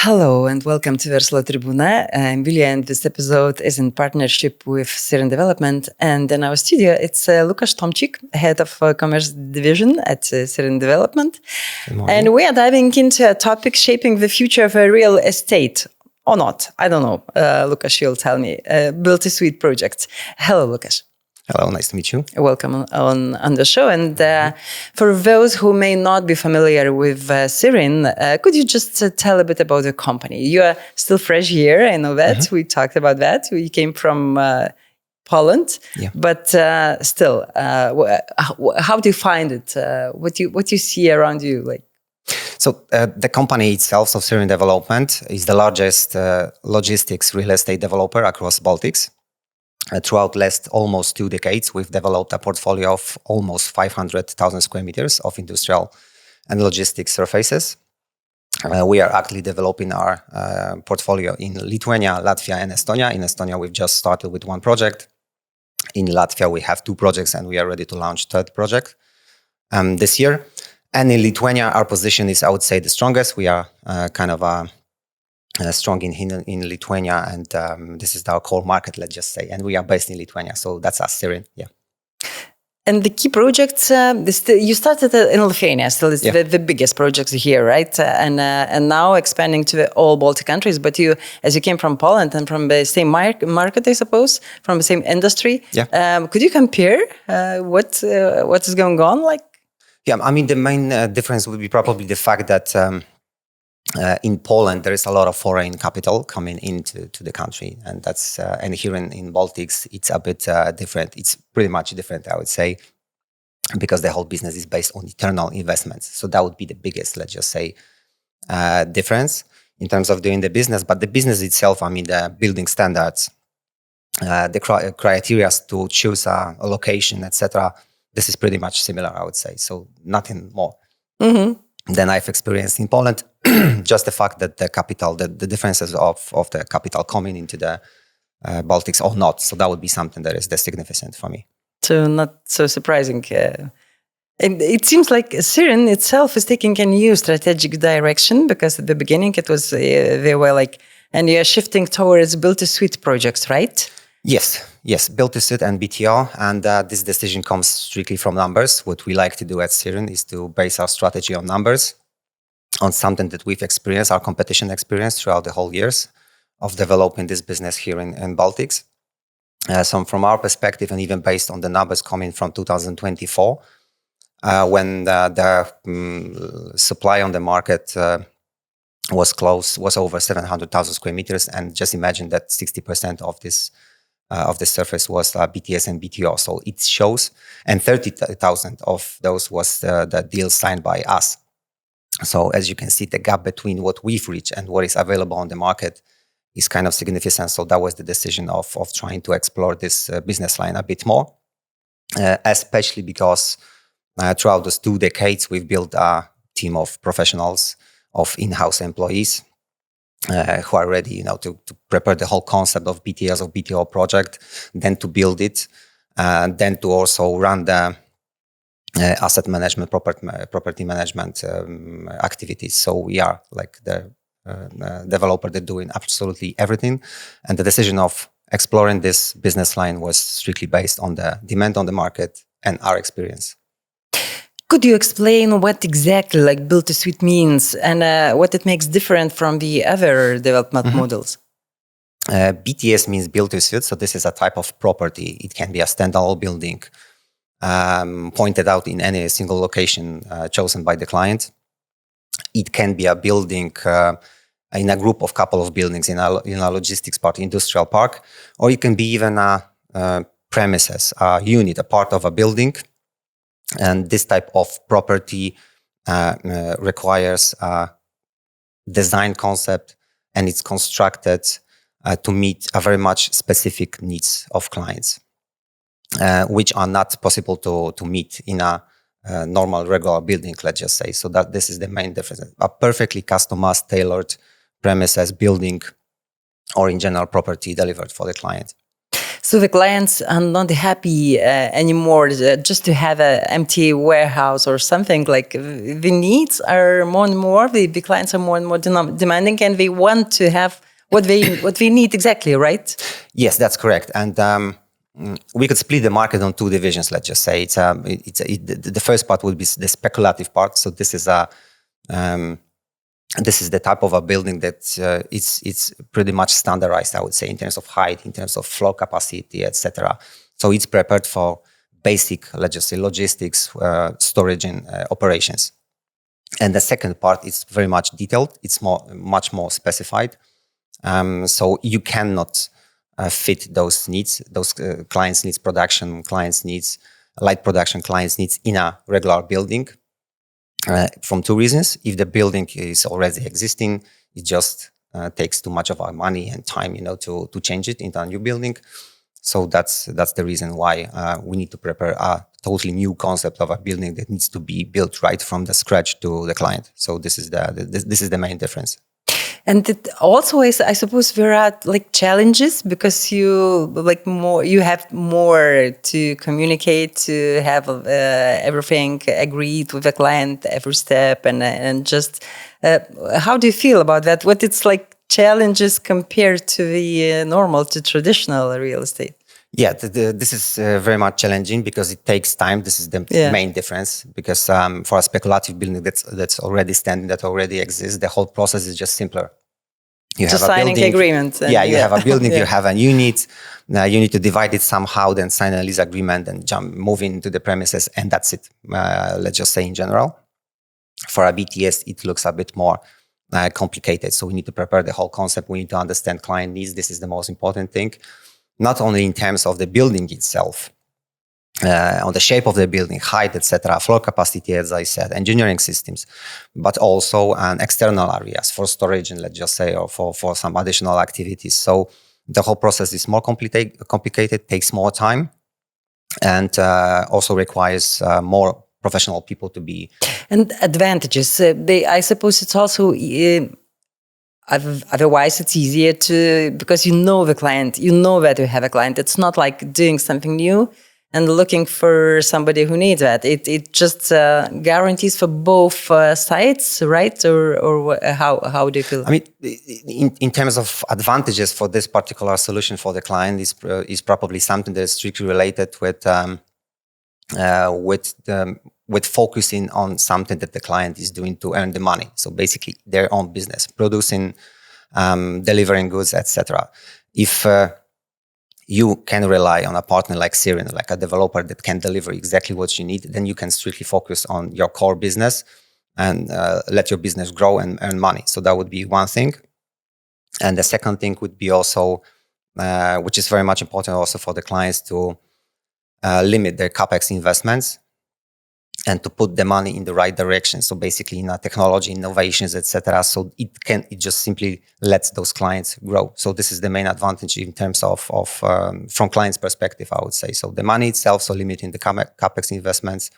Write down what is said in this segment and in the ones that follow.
Hello and welcome to Verslo Tribuna. I'm Julia and this episode is in partnership with Sirin Development. And in our studio, it's Lukasz Tomczyk, head of commerce division at Sirin Development. And we are diving into a topic shaping the future of real estate. Or not, I don't know. Lukasz, you'll tell me. Build-to-suit projects. Hello, Lukasz. Hello, nice to meet you. Welcome on the show. And for those who may not be familiar with Sirin, could you just tell a bit about the company? You are still fresh here, I know that. We talked about that. We came from Poland, but still, how do you find it? What do you see around you? So the company itself, so Sirin Development, is the largest logistics real estate developer across Baltics. Throughout last almost 2 decades, we've developed a portfolio of almost 500,000 square meters of industrial and logistics surfaces. We are actively developing our portfolio in Lithuania, Latvia, and Estonia. In Estonia, we've just started with 1 project. In Latvia, we have 2 projects, and we are ready to launch 3rd project this year. And in Lithuania, our position is, I would say, the strongest. We are strong in Lithuania, and this is our core market, let's just say. And we are based in Lithuania, so that's us, Sirin. Yeah. And the key projects, you started in Lithuania, still it's the biggest projects here, right? And now expanding to all Baltic countries. But as you came from Poland and from the same market, I suppose, from the same industry, could you compare what is going on? Yeah, I mean, the main difference would be probably the fact that in Poland, there is a lot of foreign capital coming into the country, and that's and here in Baltics, it's a bit different. It's pretty much different, I would say, because the whole business is based on internal investments. So that would be the biggest, let's just say, difference in terms of doing the business. But the business itself, I mean, the building standards, the criteria to choose a location, etc. This is pretty much similar, I would say. So nothing more. Than I've experienced in Poland. Just the fact that the capital, the differences of the capital coming into the Baltics or not. So that would be something that is significant for me. So not so surprising. And it seems like Sirin itself is taking a new strategic direction, because at the beginning it was, they were and you're shifting towards build-to-suit projects, right? Yes, build-to-suit and BTO, and this decision comes strictly from numbers. What we like to do at Sirin is to base our strategy on numbers, on something that we've experienced, our competition experience throughout the whole years of developing this business here in Baltics. So from our perspective, and even based on the numbers coming from 2024, when the supply on the market was over 700,000 square meters, and just imagine that 60% of this surface was BTS and BTO. So it shows, and 30,000 of those was the deal signed by us. So as you can see, the gap between what we've reached and what is available on the market is kind of significant. So that was the decision of trying to explore this business line a bit more, especially because throughout those 2 decades, we've built a team of professionals, of in-house employees, who are ready, to prepare the whole concept of BTS, of BTO project, then to build it, then to also run the asset management, property management activities. So we are like the developer that doing absolutely everything. And the decision of exploring this business line was strictly based on the demand on the market and our experience. Could you explain what exactly build-to-suit means and what it makes different from the other development models? BTS means build-to-suit. So this is a type of property. It can be a standalone building pointed out in any single location chosen by the client. It can be a building in a group of couple of buildings in a logistics park, industrial park, or it can be even a premises, a unit, a part of a building. And this type of property requires a design concept, and it's constructed to meet a very much specific needs of clients, which are not possible to meet in a normal, regular building, let's just say. So that this is the main difference. A perfectly customized, tailored premises, building, or in general property delivered for the client. So the clients are not happy anymore just to have an empty warehouse or something. Like the needs are more and more. The clients are more and more demanding, and they want to have what they need exactly, right? Yes, that's correct. And we could split the market on two divisions. Let's just say the first part would be the speculative part. So this is the type of a building that it's pretty much standardized, I would say, in terms of height, in terms of floor capacity, etc. So it's prepared for basic, let's just say, logistics, storage, and operations. And the second part is very much detailed. It's much more specified. So you cannot fit those needs, those clients' needs, production clients' needs, light production clients' needs in a regular building. From two reasons. If the building is already existing, it just takes too much of our money and time, to change it into a new building. So that's the reason why we need to prepare a totally new concept of a building that needs to be built right from the scratch to the client. So this is the main difference. And it also is, I suppose, there are like challenges because you have more to communicate, to have everything agreed with the client every step, and just how do you feel about that? What it's like challenges compared to the to traditional real estate? Yeah, this is very much challenging because it takes time. This is the main difference because for a speculative building that's already standing, that already exists, the whole process is just simpler. You just have a signing building, agreements. You have a building, you have a unit. Now you need to divide it somehow, then sign a lease agreement, and move into the premises, and that's it. Let's just say in general. For a BTS, it looks a bit more complicated. So we need to prepare the whole concept. We need to understand client needs. This is the most important thing. Not only in terms of the building itself, on the shape of the building, height, etc., floor capacity, as I said, engineering systems, but also external areas for storage and let's just say, or for some additional activities. So the whole process is more complicated, takes more time, and also requires more professional people to be. And advantages, I suppose it's also. Otherwise, it's easier because you know the client, you know that you have a client. It's not like doing something new and looking for somebody who needs that. It just guarantees for both sides, right? Or how do you feel? I mean, in terms of advantages for this particular solution for the client is probably something that is strictly related with focusing on something that the client is doing to earn the money. So basically their own business, producing, delivering goods, etc. If you can rely on a partner like Sirin, like a developer that can deliver exactly what you need, then you can strictly focus on your core business and let your business grow and earn money. So that would be one thing. And the second thing would be also, which is very much important also for the clients to limit their CapEx investments and to put the money in the right direction. So basically in technology, innovations, etc. So it just simply lets those clients grow. So this is the main advantage in terms of from client's perspective, I would say. So the money itself, so limiting the CapEx investments.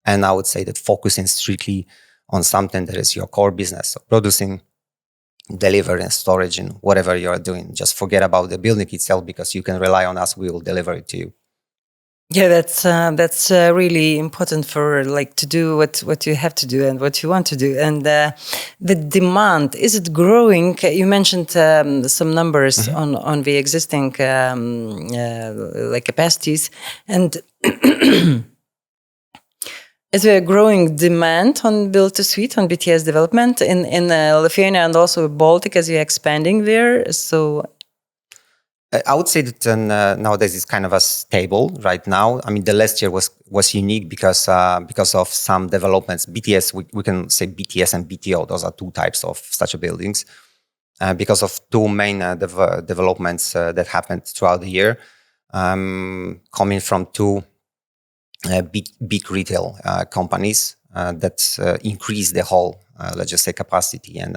And I would say that focusing strictly on something that is your core business. So producing, delivery, and storage, and whatever you're doing. Just forget about the building itself because you can rely on us. We will deliver it to you. Yeah, that's really important for to do what you have to do and what you want to do. And the demand, is it growing? You mentioned some numbers on the existing capacities, and is there a growing demand on build to suite on BTS development in Lithuania and also Baltic as you're expanding there? So. I would say that nowadays it's kind of a stable right now. I mean, the last year was unique because of some developments. BTS, we can say BTS and BTO. Those are two types of such buildings. Because of two main developments that happened throughout the year, coming from two big retail companies that increased the whole, let's just say, capacity and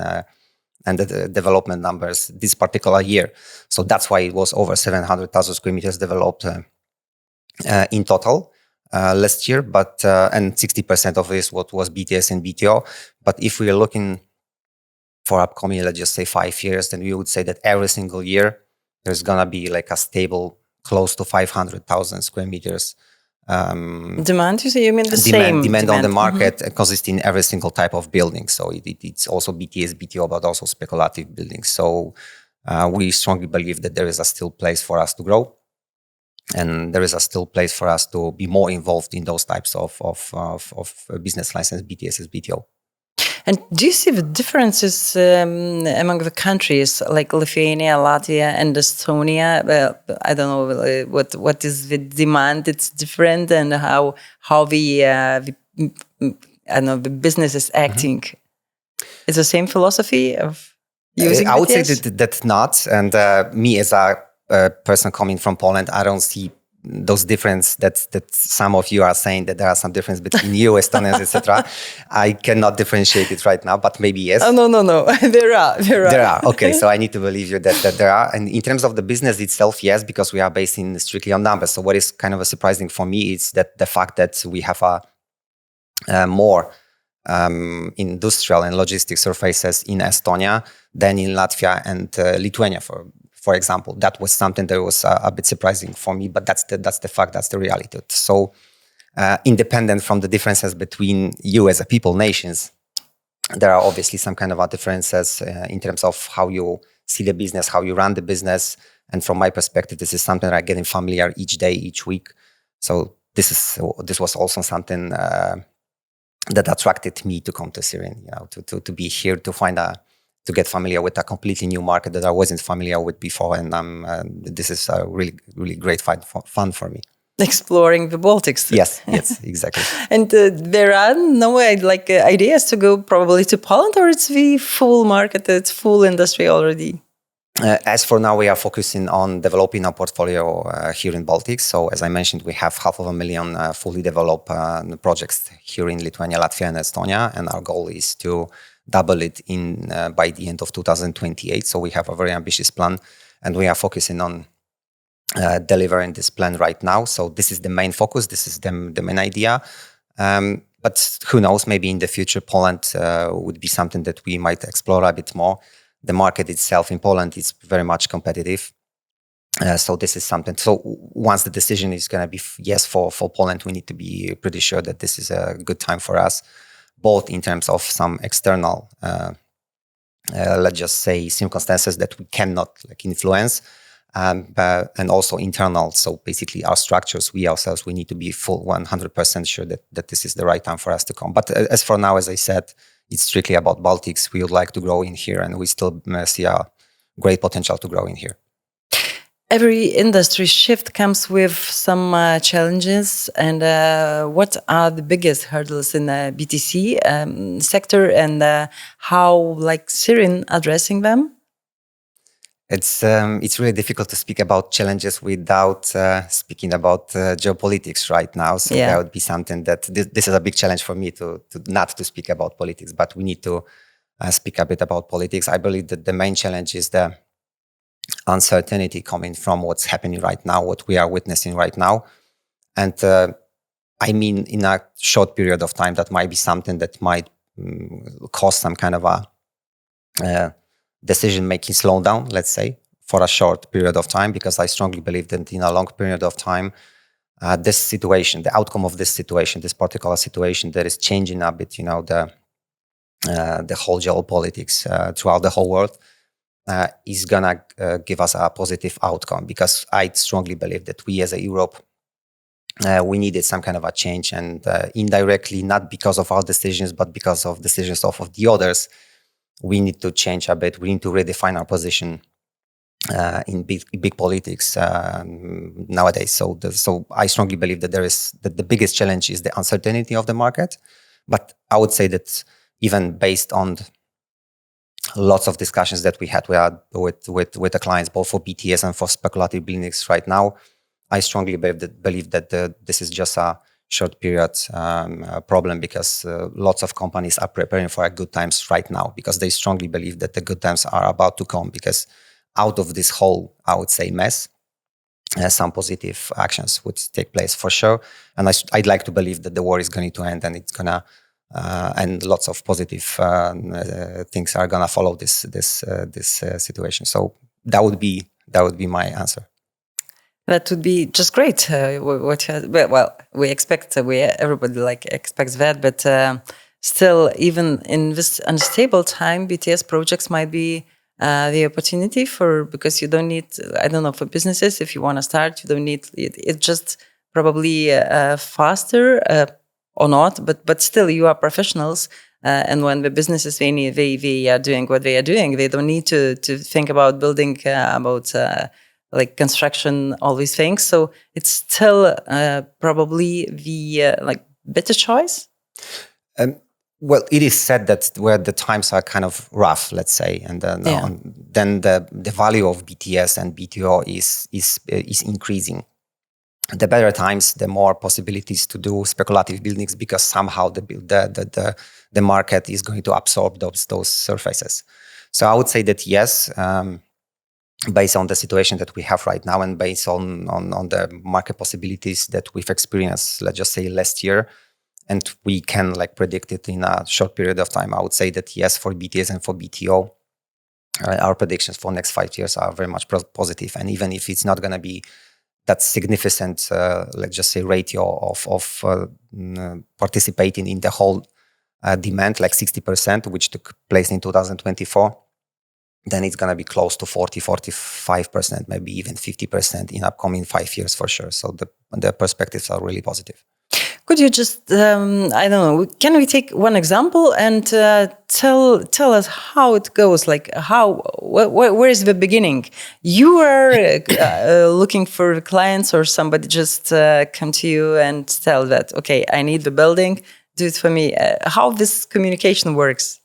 the development numbers this particular year. So that's why it was over 700,000 square meters developed in total last year. But and 60% of this was BTS and BTO. But if we are looking for upcoming, let's just say 5 years, then we would say that every single year there's gonna be like a stable close to 500,000 square meters. Demand, you say? You mean the same demand on the market consisting in every single type of building. So it's also BTS, BTO, but also speculative buildings. So we strongly believe that there is a still place for us to grow. And there is a still place for us to be more involved in those types of business license, BTS, BTO. And do you see the differences among the countries, like Lithuania, Latvia, and Estonia? I don't know what is the demand. It's different, and how the business is acting. It's the same philosophy of using. I would say that's not. And me as a person coming from Poland, I don't see those difference that some of you are saying that there are some difference between you, Estonians, etc. I cannot differentiate it right now, but maybe yes. Oh, no. There are. Okay, so I need to believe you that there are. And in terms of the business itself, yes, because we are based in strictly on numbers. So what is kind of surprising for me is that the fact that we have a more industrial and logistic surfaces in Estonia than in Latvia and Lithuania, for example. That was something that was a bit surprising for me, but that's the fact, that's the reality. So independent from the differences between you as a people, nations, there are obviously some kind of differences in terms of how you see the business, how you run the business. And from my perspective, this is something that I'm getting familiar each day, each week. So this was also something that attracted me to come to Sirin, to be here, to get familiar with a completely new market that I wasn't familiar with before. And this is a really, really great fun for me. Exploring the Baltics. Yes, exactly. And there are no ideas to go probably to Poland, or it's the full market, it's full industry already? As for now, we are focusing on developing our portfolio here in Baltics. So as I mentioned, we have 500,000 fully developed projects here in Lithuania, Latvia, and Estonia. And our goal is to double it by the end of 2028. So we have a very ambitious plan, and we are focusing on delivering this plan right now. So this is the main focus. This is the main idea. But who knows, maybe in the future, Poland would be something that we might explore a bit more. The market itself in Poland is very much competitive. So this is something. So once the decision is going to be yes for Poland, we need to be pretty sure that this is a good time for us, both in terms of some external, let's just say, circumstances that we cannot influence, and also internal. So basically our structures, we ourselves, we need to be full 100% sure that this is the right time for us to come. But as for now, as I said, it's strictly about Baltics. We would like to grow in here, and we still see a great potential to grow in here. Every industry shift comes with some challenges. And what are the biggest hurdles in the BTC sector, and how, Sirin, addressing them? It's really difficult to speak about challenges without speaking about geopolitics right now. So that would be something that this is a big challenge for me to not to speak about politics, but we need to speak a bit about politics. I believe that the main challenge is the uncertainty coming from what's happening right now, what we are witnessing right now. And I mean, in a short period of time, that might be something that might cause some kind of a decision-making slowdown, let's say, for a short period of time, because I strongly believe that in a long period of time, this situation, the outcome of this situation, this particular situation that is changing a bit, the whole geopolitics throughout the whole world, is gonna give us a positive outcome, because I strongly believe that we as a Europe, we needed some kind of a change, and indirectly, not because of our decisions, but because of decisions of the others, we need to change a bit. We need to redefine our position in big politics nowadays. So I strongly believe that the biggest challenge is the uncertainty of the market. But I would say that even based on lots of discussions that we had with the clients, both for BTS and for speculative buildings right now, I strongly believe that this is just a short period problem, because lots of companies are preparing for good times right now, because they strongly believe that the good times are about to come, because out of this whole, I would say, mess, some positive actions would take place for sure. And I'd like to believe that the war is going to end, and it's going to and lots of positive things are going to follow this situation. So that would be my answer. That would be just great. We expect everybody expects that, but still, even in this unstable time, BTS projects might be the opportunity because you don't need. I don't know, for businesses, if you want to start, you don't need it. It's just probably faster or not, but still, you are professionals. And when the businesses they are doing what they are doing, they don't need to think about building like construction, all these things. So it's still probably the better choice. Well, it is said that where the times are kind of rough, let's say, and then the value of BTS and BTO is increasing. The better times, the more possibilities to do speculative buildings, because somehow the market is going to absorb those surfaces. So I would say that yes. Based on the situation that we have right now and based on the market possibilities that we've experienced, let's just say last year, and we can predict it in a short period of time, I would say that yes, for BTS and for BTO, our predictions for next 5 years are very much positive. And even if it's not going to be that significant, let's just say ratio of participating in the whole demand, like 60%, which took place in 2024, then it's going to be close to 40-45%, maybe even 50% in upcoming 5 years for sure. So the perspectives are really positive. Could you just, I don't know, can we take one example and tell us how it goes? Like where is the beginning? You are looking for clients, or somebody just come to you and tell that, okay, I need the building, do it for me. How this communication works?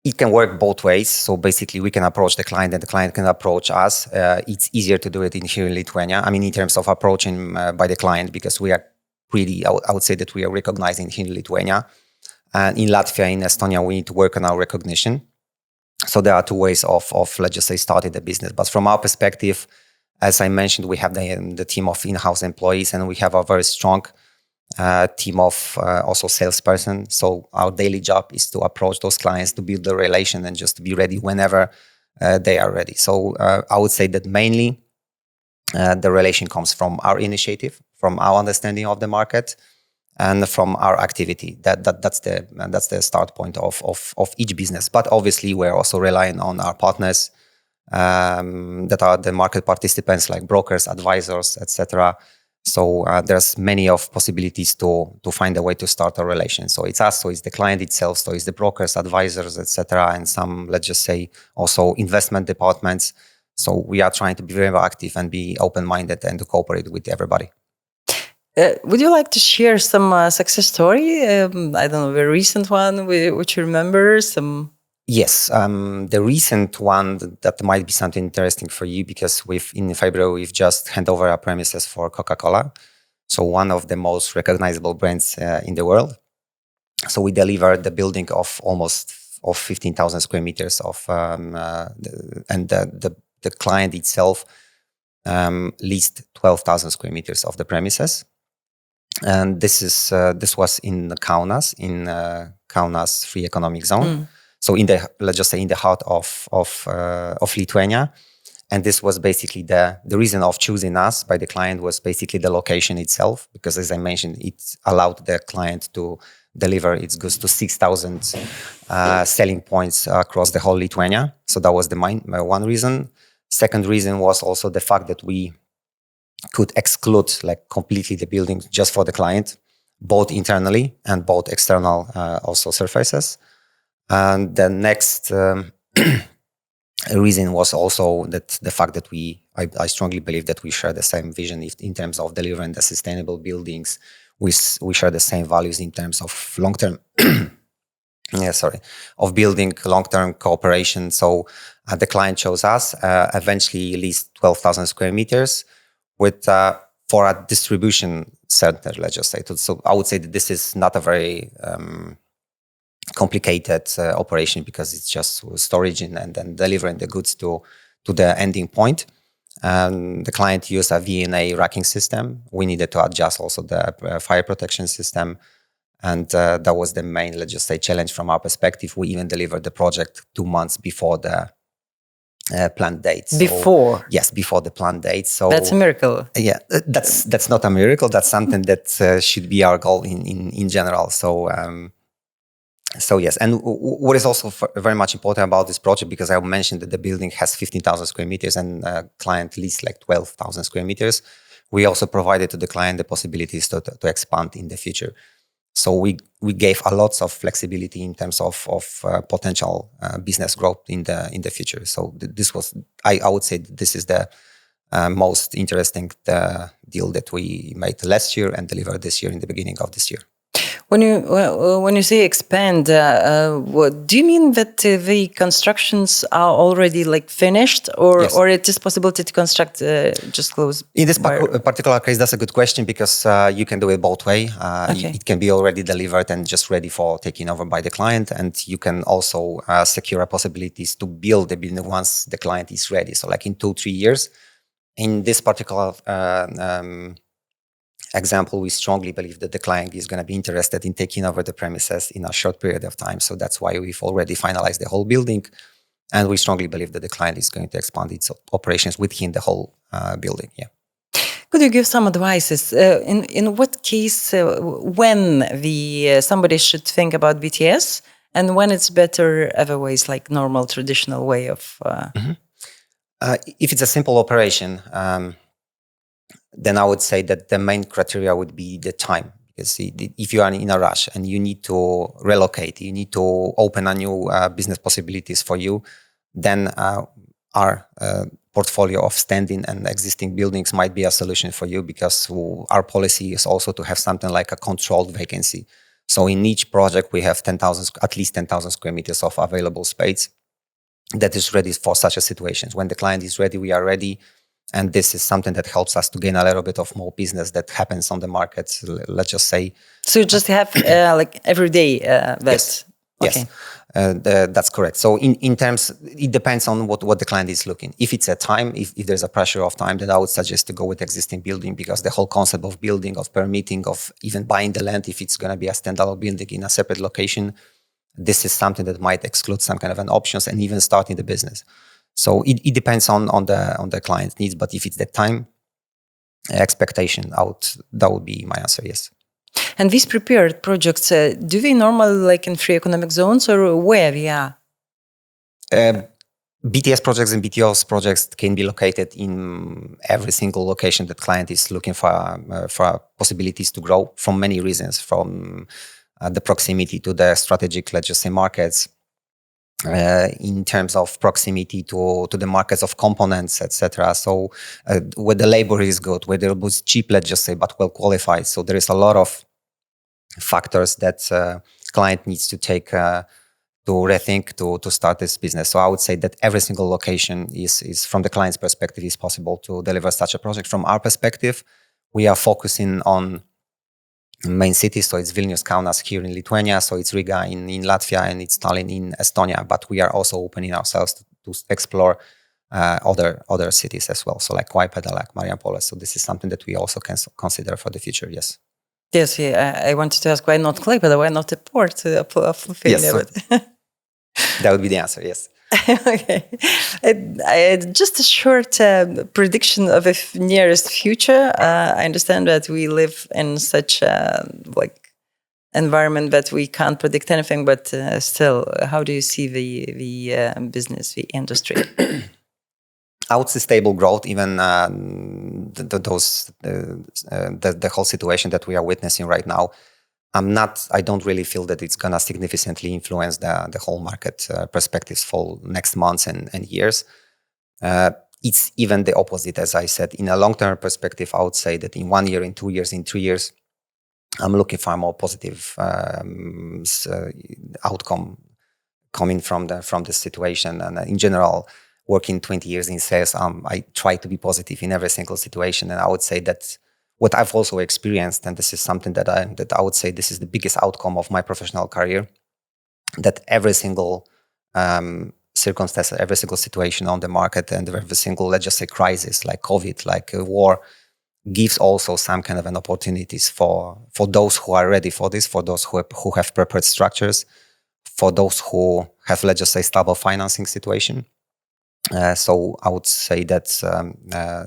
It can work both ways. So basically, we can approach the client and the client can approach us. It's easier to do it here in Lithuania. I mean, in terms of approaching by the client, because we are pretty, I would say that we are recognizing here in Lithuania. And in Latvia, in Estonia, we need to work on our recognition. So there are two ways of let's just say, starting the business. But from our perspective, as I mentioned, we have the team of in-house employees, and we have a very strong team of also salesperson. So our daily job is to approach those clients, to build the relation, and just to be ready whenever they are ready. So I would say that mainly the relation comes from our initiative, from our understanding of the market, and from our activity. That's the start point of each business. But obviously, we're also relying on our partners that are the market participants, like brokers, advisors, etc. So there's many of possibilities to find a way to start a relation. So it's us, so it's the client itself, so it's the brokers, advisors, etc., and some, let's just say, also investment departments. So we are trying to be very active and be open-minded and to cooperate with everybody. Would you like to share some success story? I don't know, a recent one which you remember? Yes, the recent one that might be something interesting for you, because in February we've just handed over our premises for Coca-Cola, so one of the most recognizable brands in the world. So we delivered the building of almost 15,000 square meters and the client itself leased 12,000 square meters of the premises, and this was in Kaunas, in Kaunas Free Economic Zone. So let's just say in the heart of Lithuania. And this was basically the reason of choosing us by the client was basically the location itself, because as I mentioned, it allowed the client to deliver its goods to 6,000 selling points across the whole Lithuania. So that was the one reason. Second reason was also the fact that we could exclude completely the building just for the client, both internally and both external also surfaces. And the next reason was also that the fact that I strongly believe that we share the same vision in terms of delivering the sustainable buildings. We share the same values in terms of long-term, of building long-term cooperation. So the client chose us, eventually leased 12,000 square meters for a distribution center, let's just say. So I would say that this is not a very complicated operation, because it's just storage and then delivering the goods to the ending point. The client used a VNA racking system. We needed to adjust also the fire protection system. And that was the main, let's just say, challenge from our perspective. We even delivered the project 2 months before the planned date. So, before? Yes, before the planned date. So that's a miracle. Yeah, that's not a miracle. That's something that should be our goal in general. So yes, and what is also very much important about this project, because I mentioned that the building has 15,000 square meters and client leased like 12,000 square meters. We also provided to the client the possibilities to expand in the future. So we gave a lots of flexibility in terms of potential business growth in the future. So this was, I would say, this is the most interesting deal that we made last year and delivered this year in the beginning of this year. When you say expand, what do you mean that the constructions are already like finished, or Yes. or it is possibility to construct just close? In this particular case, that's a good question, because you can do it both way. Okay. It can be already delivered and just ready for taking over by the client, and you can also secure possibilities to build the building once the client is ready. So like in 2-3 years. In this particular example, we strongly believe that the client is going to be interested in taking over the premises in a short period of time. So that's why we've already finalized the whole building. And we strongly believe that the client is going to expand its operations within the whole building. Yeah. Could you give some advices? In what case, when somebody should think about BTS, and when it's better otherwise, like normal traditional way of? If it's a simple operation, then I would say that the main criteria would be the time. Because if you are in a rush and you need to relocate, you need to open a new business possibilities for you, then our portfolio of standing and existing buildings might be a solution for you, because our policy is also to have something like a controlled vacancy. So in each project, we have at least 10,000 square meters of available space that is ready for such a situation. When the client is ready, we are ready. And this is something that helps us to gain a little bit of more business that happens on the market, let's just say. So you just have like every day that? Yes. Okay. Yes, that's correct. So in terms, it depends on what the client is looking. If it's a time, if there's a pressure of time, then I would suggest to go with existing building, because the whole concept of building, of permitting, of even buying the land, if it's going to be a standalone building in a separate location, this is something that might exclude some kind of an options and even starting the business. So it depends on the client's needs. But if it's the time expectation, that would be my answer, yes. And these prepared projects, do they normally like in free economic zones, or where? Yeah. BTS projects and BTOs projects can be located in every single location that client is looking for possibilities to grow, from many reasons, from the proximity to the strategic, let's just say, markets, in terms of proximity to the markets of components, etc. So where the labor is good, where the labor is cheap, let's just say, but well qualified. So there is a lot of factors that client needs to take to rethink to start this business. So I would say that every single location is from the client's perspective is possible to deliver such a project. From our perspective, we are focusing on main cities. So it's Vilnius, Kaunas here in Lithuania. So it's Riga in Latvia, and it's Tallinn in Estonia. But we are also opening ourselves to explore other cities as well. So like Klaipėda, like Marijampolė. So this is something that we also can consider for the future. Yes. Yes, I wanted to ask, why not Klaipėda? Why not a port of Lithuania? Yes, that would be the answer, yes. Okay. Just a short prediction of the nearest future. I understand that we live in such a environment that we can't predict anything, but still, how do you see the business, the industry? I would say stable growth, even the whole situation that we are witnessing right now. I don't really feel that it's going to significantly influence the whole market perspectives for next months and years. It's even the opposite, as I said. In a long-term perspective, I would say that in 1 year, in 2 years, in 3 years, I'm looking for a more positive outcome coming from the situation. And in general, working 20 years in sales, I try to be positive in every single situation. And I would say that what I've also experienced, and this is something that I would say this is the biggest outcome of my professional career, that every single circumstance, every single situation on the market, and every single, let's just say, crisis, like COVID, like a war, gives also some kind of an opportunities for those who are ready for this, for those who have prepared structures, for those who have, let's just say, stable financing situation. So I would say that,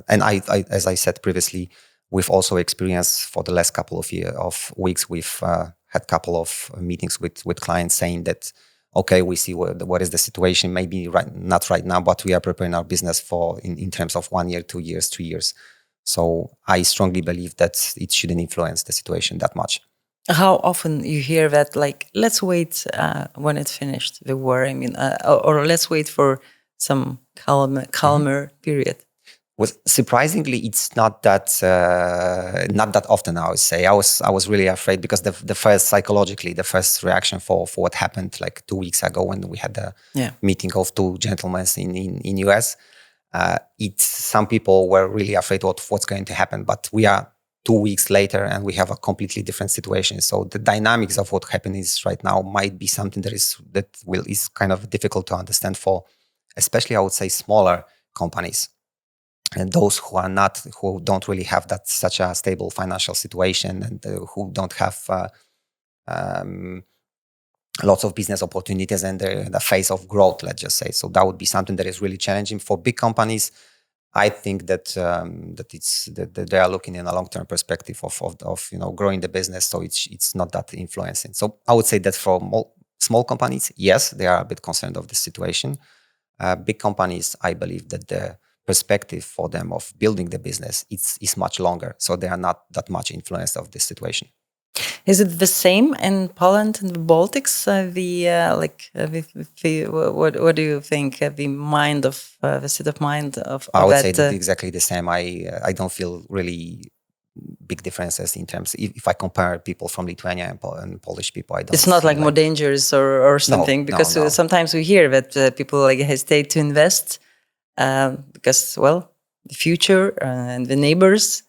and I, as I said previously, we've also experienced for the last couple of weeks, we've had a couple of meetings with clients saying that, okay, we see what is the situation, maybe not right now, but we are preparing our business for in terms of 1 year, 2 years, 3 years. So I strongly believe that it shouldn't influence the situation that much. How often you hear that, like, let's wait when it's finished, the war, I mean, or let's wait for some calmer period? Well, surprisingly, it's not that often. I would say I was really afraid because the first reaction for what happened like 2 weeks ago when we had the meeting of two gentlemen in US. Some people were really afraid what's going to happen, but we are 2 weeks later and we have a completely different situation. So the dynamics of what happens right now might be something that is kind of difficult to understand for, especially I would say smaller companies. And those who don't really have such a stable financial situation and who don't have lots of business opportunities and the phase of growth, let's just say. So that would be something that is really challenging for big companies. I think that they are looking in a long-term perspective of growing the business. So it's not that influencing. So I would say that for small companies, yes, they are a bit concerned of the situation. Big companies, I believe that the perspective for them of building the business is much longer, so they are not that much influenced of this situation. Is it the same in Poland and the Baltics? What do you think? The state of mind of I would that, say that exactly the same. I don't feel really big differences in terms. If I compare people from Lithuania and Polish people, I don't. It's not like more dangerous or something, because no. Sometimes we hear that people like hesitate to invest. Because, well, the future and the neighbors.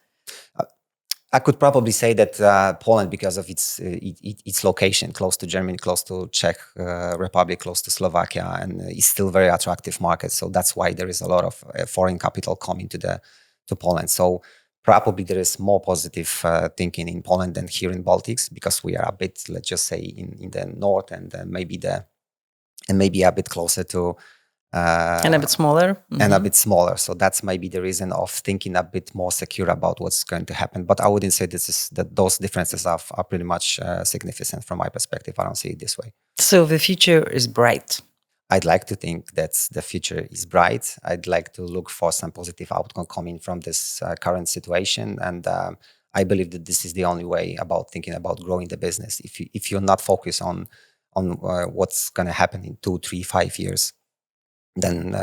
I could probably say that Poland, because of its location, close to Germany, close to Czech Republic, close to Slovakia, and is still very attractive market. So that's why there is a lot of foreign capital coming to Poland. So probably there is more positive thinking in Poland than here in Baltics, because we are a bit, let's just say, in the north and maybe a bit closer to. And a bit smaller. Mm-hmm. And a bit smaller. So that's maybe the reason of thinking a bit more secure about what's going to happen. But I wouldn't say that those differences are pretty much significant from my perspective. I don't see it this way. So the future is bright. I'd like to think that the future is bright. I'd like to look for some positive outcome coming from this current situation. And I believe that this is the only way about thinking about growing the business. If you're not focused on what's going to happen in 2, 3, 5 years, then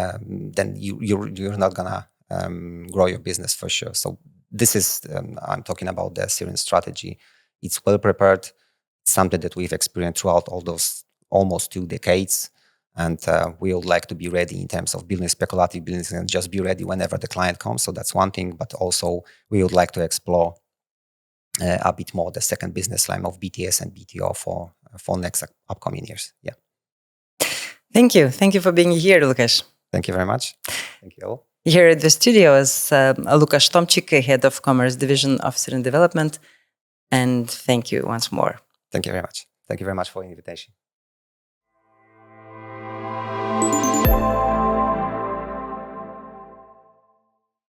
you're not gonna grow your business for sure. So this is I'm talking about the Sirin strategy. It's well prepared. It's something that we've experienced throughout all those almost 2 decades, and we would like to be ready in terms of building speculative business and just be ready whenever the client comes. So that's one thing. But also we would like to explore a bit more the second business line of BTS and BTO for next upcoming years. Yeah. Thank you. Thank you for being here, Lukasz. Thank you very much. Thank you all. Here at the studio is Lukasz Tomczyk, Head of Commerce Division of Sirin Development. And thank you once more. Thank you very much. Thank you very much for the invitation.